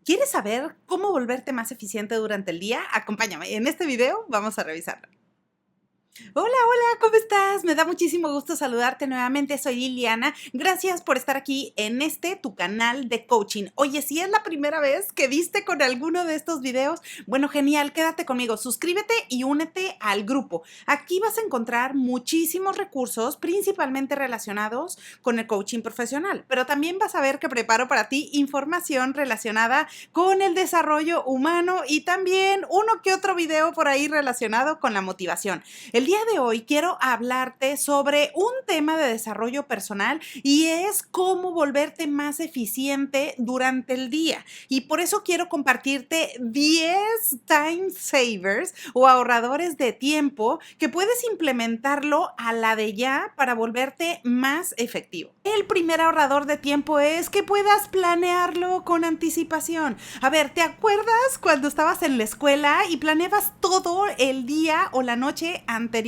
¿Quieres saber cómo volverte más eficiente durante el día? Acompáñame, en este video vamos a revisarlo. Hola, hola, ¿cómo estás? Me da muchísimo gusto saludarte nuevamente, soy Liliana. Gracias por estar aquí en tu canal de coaching. Oye, si es la primera vez que viste con alguno de estos videos, bueno, genial, quédate conmigo, suscríbete y únete al grupo. Aquí vas a encontrar muchísimos recursos, principalmente relacionados con el coaching profesional, pero también vas a ver que preparo para ti información relacionada con el desarrollo humano y también uno que otro video por ahí relacionado con la motivación. El día de hoy quiero hablarte sobre un tema de desarrollo personal y es cómo volverte más eficiente durante el día. Y por eso quiero compartirte 10 time savers o ahorradores de tiempo que puedes implementarlo a la de ya para volverte más efectivo. El primer ahorrador de tiempo es que puedas planearlo con anticipación. A ver, ¿te acuerdas cuando estabas en la escuela y planeabas todo el día o la noche anterior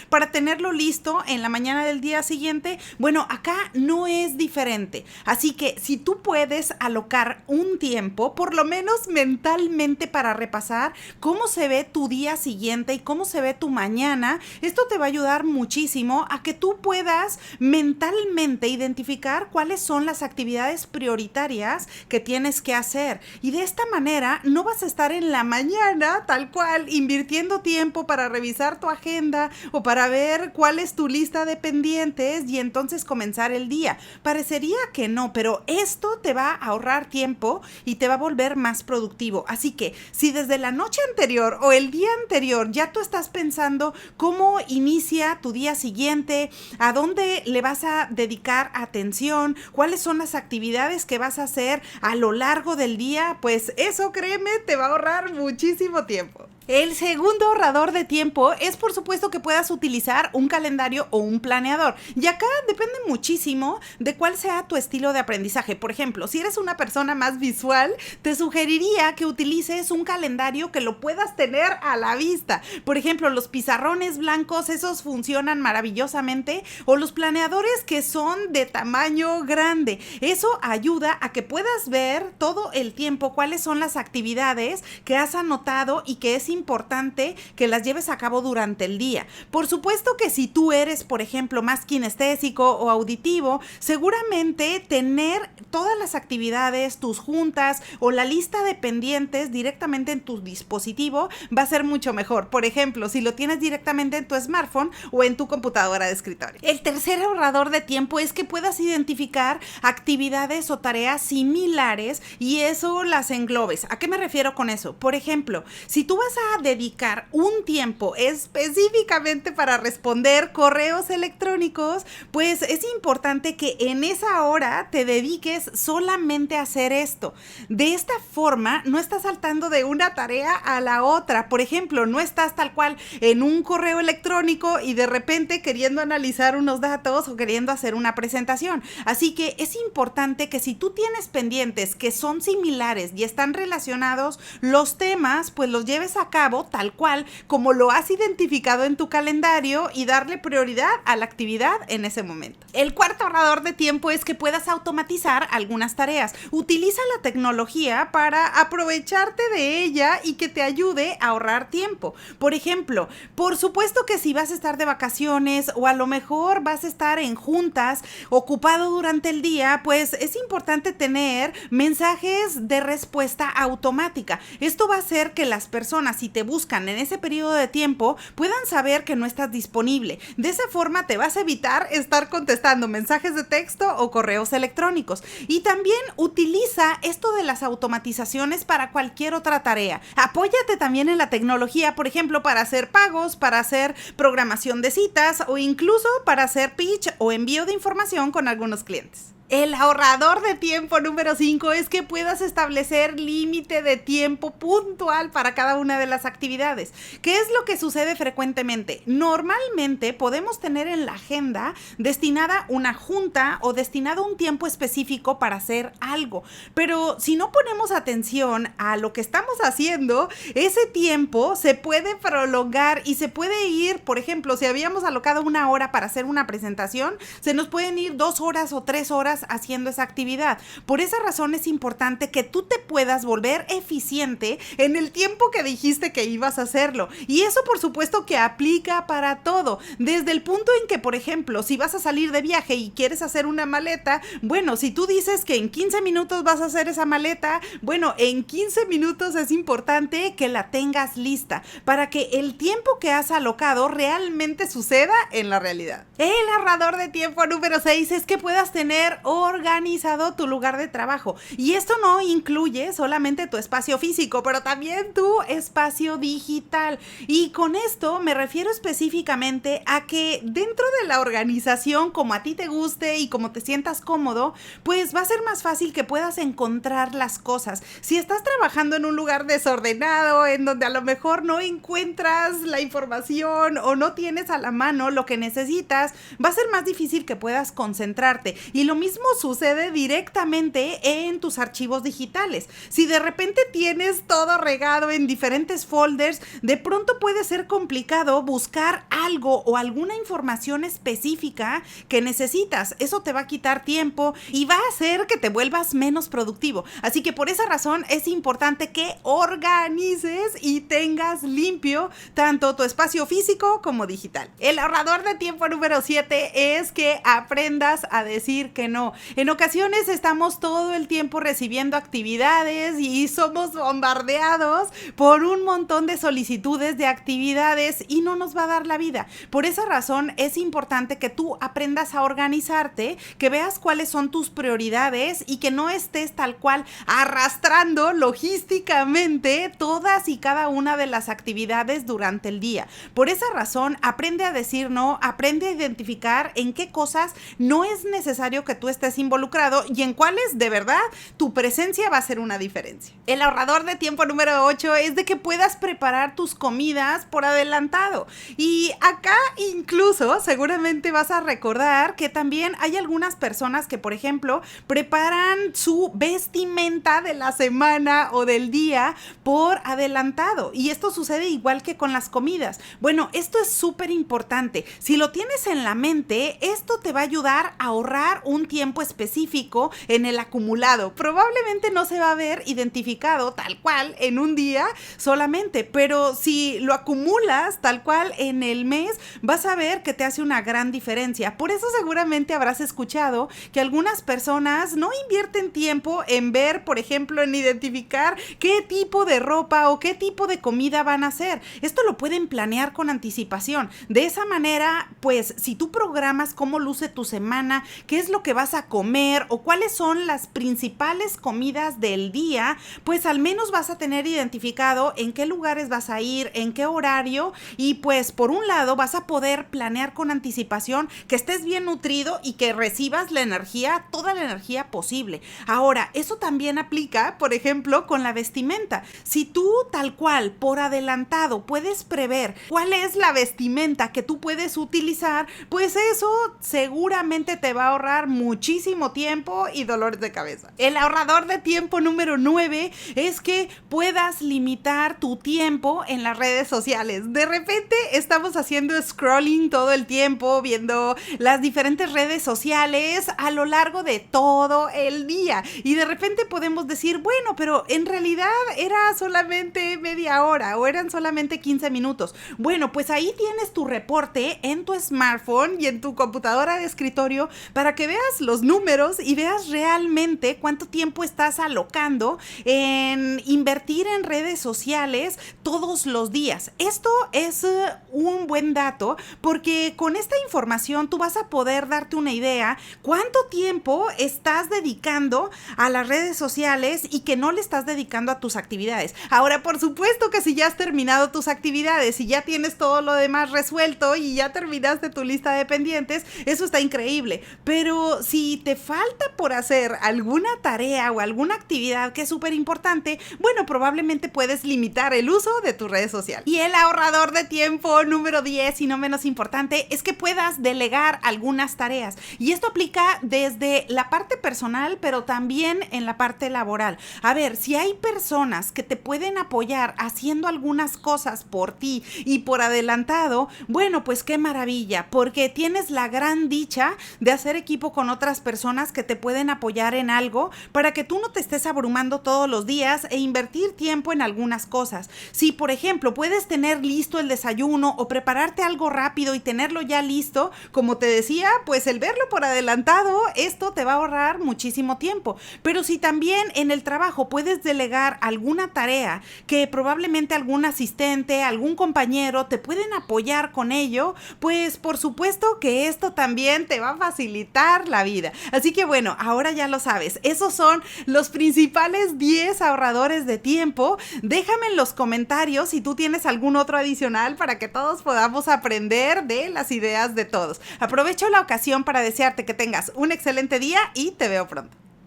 para tenerlo listo en la mañana del día siguiente? Bueno, acá no es diferente. Así que si tú puedes alocar un tiempo, por lo menos mentalmente, para repasar cómo se ve tu día siguiente y cómo se ve tu mañana, esto te va a ayudar muchísimo a que tú puedas mentalmente identificar cuáles son las actividades prioritarias que tienes que hacer. Y de esta manera no vas a estar en la mañana tal cual invirtiendo tiempo para revisar tu agenda o para ver cuál es tu lista de pendientes y entonces comenzar el día. Parecería que no, pero esto te va a ahorrar tiempo y te va a volver más productivo. Así que si desde la noche anterior o el día anterior ya tú estás pensando cómo inicia tu día siguiente, a dónde le vas a dedicar atención, cuáles son las actividades que vas a hacer a lo largo del día, pues eso, créeme, te va a ahorrar muchísimo tiempo. El segundo ahorrador de tiempo es, por supuesto, que puedas utilizar un calendario o un planeador. Y acá depende muchísimo de cuál sea tu estilo de aprendizaje. Por ejemplo, si eres una persona más visual, te sugeriría que utilices un calendario que lo puedas tener a la vista. Por ejemplo, los pizarrones blancos, esos funcionan maravillosamente, o los planeadores que son de tamaño grande. Eso ayuda a que puedas ver todo el tiempo cuáles son las actividades que has anotado y que es importante que las lleves a cabo durante el día. Por supuesto que si tú eres, por ejemplo, más kinestésico o auditivo, seguramente tener todas las actividades, tus juntas o la lista de pendientes directamente en tu dispositivo va a ser mucho mejor. Por ejemplo, si lo tienes directamente en tu smartphone o en tu computadora de escritorio. El tercer ahorrador de tiempo es que puedas identificar actividades o tareas similares y eso las englobes. ¿A qué me refiero con eso? Por ejemplo, si tú vas a dedicar un tiempo específicamente para responder correos electrónicos, pues es importante que en esa hora te dediques solamente a hacer esto. De esta forma no estás saltando de una tarea a la otra. Por ejemplo, no estás tal cual en un correo electrónico y de repente queriendo analizar unos datos o queriendo hacer una presentación. Así que es importante que si tú tienes pendientes que son similares y están relacionados los temas, pues los lleves a cabo tal cual como lo has identificado en tu calendario y darle prioridad a la actividad en ese momento. El cuarto ahorrador de tiempo es que puedas automatizar algunas tareas. Utiliza la tecnología para aprovecharte de ella y que te ayude a ahorrar tiempo. Por ejemplo, por supuesto que si vas a estar de vacaciones o a lo mejor vas a estar en juntas ocupado durante el día, pues es importante tener mensajes de respuesta automática. Esto va a hacer que las personas, si te buscan en ese periodo de tiempo, puedan saber que no estás disponible. De esa forma te vas a evitar estar contestando mensajes de texto o correos electrónicos. Y también utiliza esto de las automatizaciones para cualquier otra tarea. Apóyate también en la tecnología, por ejemplo, para hacer pagos, para hacer programación de citas o incluso para hacer pitch o envío de información con algunos clientes. El ahorrador de tiempo número 5 es que puedas establecer límite de tiempo puntual para cada una de las actividades. ¿Qué es lo que sucede frecuentemente? Normalmente podemos tener en la agenda destinada una junta o destinado un tiempo específico para hacer algo, pero si no ponemos atención a lo que estamos haciendo, ese tiempo se puede prolongar y se puede ir. Por ejemplo, si habíamos alocado 1 hora para hacer una presentación, se nos pueden ir 2 horas o 3 horas estás haciendo esa actividad. Por esa razón es importante que tú te puedas volver eficiente en el tiempo que dijiste que ibas a hacerlo. Y eso por supuesto que aplica para todo. Desde el punto en que, por ejemplo, si vas a salir de viaje y quieres hacer una maleta, bueno, si tú dices que en 15 minutos vas a hacer esa maleta, bueno, en 15 minutos es importante que la tengas lista para que el tiempo que has alocado realmente suceda en la realidad. El ahorrador de tiempo número 6 es que puedas tener organizado tu lugar de trabajo. Y esto no incluye solamente tu espacio físico, pero también tu espacio digital. Y con esto me refiero específicamente a que dentro de la organización, como a ti te guste y como te sientas cómodo, pues va a ser más fácil que puedas encontrar las cosas. Si estás trabajando en un lugar desordenado, en donde a lo mejor no encuentras la información o no tienes a la mano lo que necesitas, va a ser más difícil que puedas concentrarte. Y lo mismo sucede directamente en tus archivos digitales. Si de repente tienes todo regado en diferentes folders, de pronto puede ser complicado buscar algo o alguna información específica que necesitas. Eso te va a quitar tiempo y va a hacer que te vuelvas menos productivo. Así que por esa razón es importante que organices y tengas limpio tanto tu espacio físico como digital. El ahorrador de tiempo número 7 es que aprendas a decir que no. En ocasiones estamos todo el tiempo recibiendo actividades y somos bombardeados por un montón de solicitudes de actividades y no nos va a dar la vida. Por esa razón es importante que tú aprendas a organizarte, que veas cuáles son tus prioridades y que no estés tal cual arrastrando logísticamente todas y cada una de las actividades durante el día. Por esa razón, aprende a decir no, aprende a identificar en qué cosas no es necesario que tú estés involucrado y en cuáles de verdad tu presencia va a hacer una diferencia. El ahorrador de tiempo número 8 es de que puedas preparar tus comidas por adelantado. Y acá incluso seguramente vas a recordar que también hay algunas personas que, por ejemplo, preparan su vestimenta de la semana o del día por adelantado. Y esto sucede igual que con las comidas. Bueno, esto es súper importante. Si lo tienes en la mente, esto te va a ayudar a ahorrar un tiempo específico en el acumulado. Probablemente no se va a ver identificado tal cual en un día solamente, pero si lo acumulas tal cual en el mes, vas a ver que te hace una gran diferencia. Por eso seguramente habrás escuchado que algunas personas no invierten tiempo en ver, por ejemplo, en identificar qué tipo de ropa o qué tipo de comida van a hacer. Esto lo pueden planear con anticipación. De esa manera, pues, si tú programas cómo luce tu semana, qué es lo que vas a comer o cuáles son las principales comidas del día, pues al menos vas a tener identificado en qué lugares vas a ir, en qué horario y pues por un lado vas a poder planear con anticipación que estés bien nutrido y que recibas la energía, toda la energía posible. Ahora, eso también aplica, por ejemplo, con la vestimenta. Si tú tal cual, por adelantado, puedes prever cuál es la vestimenta que tú puedes utilizar, pues eso seguramente te va a ahorrar muchísimo tiempo y dolores de cabeza. El ahorrador de tiempo número 9 es que puedas limitar tu tiempo en las redes sociales. De repente estamos haciendo scrolling todo el tiempo, viendo las diferentes redes sociales a lo largo de todo el día. Y de repente podemos decir, bueno, pero en realidad era solamente media hora o eran solamente 15 minutos. Bueno, pues ahí tienes tu reporte en tu smartphone y en tu computadora de escritorio para que veas los números y veas realmente cuánto tiempo estás alocando en invertir en redes sociales todos los días. Esto es un buen dato porque con esta información tú vas a poder darte una idea cuánto tiempo estás dedicando a las redes sociales y que no le estás dedicando a tus actividades. Ahora, por supuesto que si ya has terminado tus actividades y ya tienes todo lo demás resuelto y ya terminaste tu lista de pendientes, eso está increíble. Pero si te falta por hacer alguna tarea o alguna actividad que es súper importante, bueno, probablemente puedes limitar el uso de tu red social. Y el ahorrador de tiempo número 10 y no menos importante es que puedas delegar algunas tareas. Y esto aplica desde la parte personal, pero también en la parte laboral. A ver, si hay personas que te pueden apoyar haciendo algunas cosas por ti y por adelantado, bueno, pues qué maravilla, porque tienes la gran dicha de hacer equipo con otras otras personas que te pueden apoyar en algo para que tú no te estés abrumando todos los días e invertir tiempo en algunas cosas. Si, por ejemplo, puedes tener listo el desayuno o prepararte algo rápido y tenerlo ya listo, como te decía, pues el verlo por adelantado, esto te va a ahorrar muchísimo tiempo. Pero si también en el trabajo puedes delegar alguna tarea que probablemente algún asistente, algún compañero te pueden apoyar con ello, pues por supuesto que esto también te va a facilitar la vida. Así que bueno, ahora ya lo sabes, esos son los principales 10 ahorradores de tiempo. Déjame en los comentarios si tú tienes algún otro adicional para que todos podamos aprender de las ideas de todos. Aprovecho la ocasión para desearte que tengas un excelente día y te veo pronto.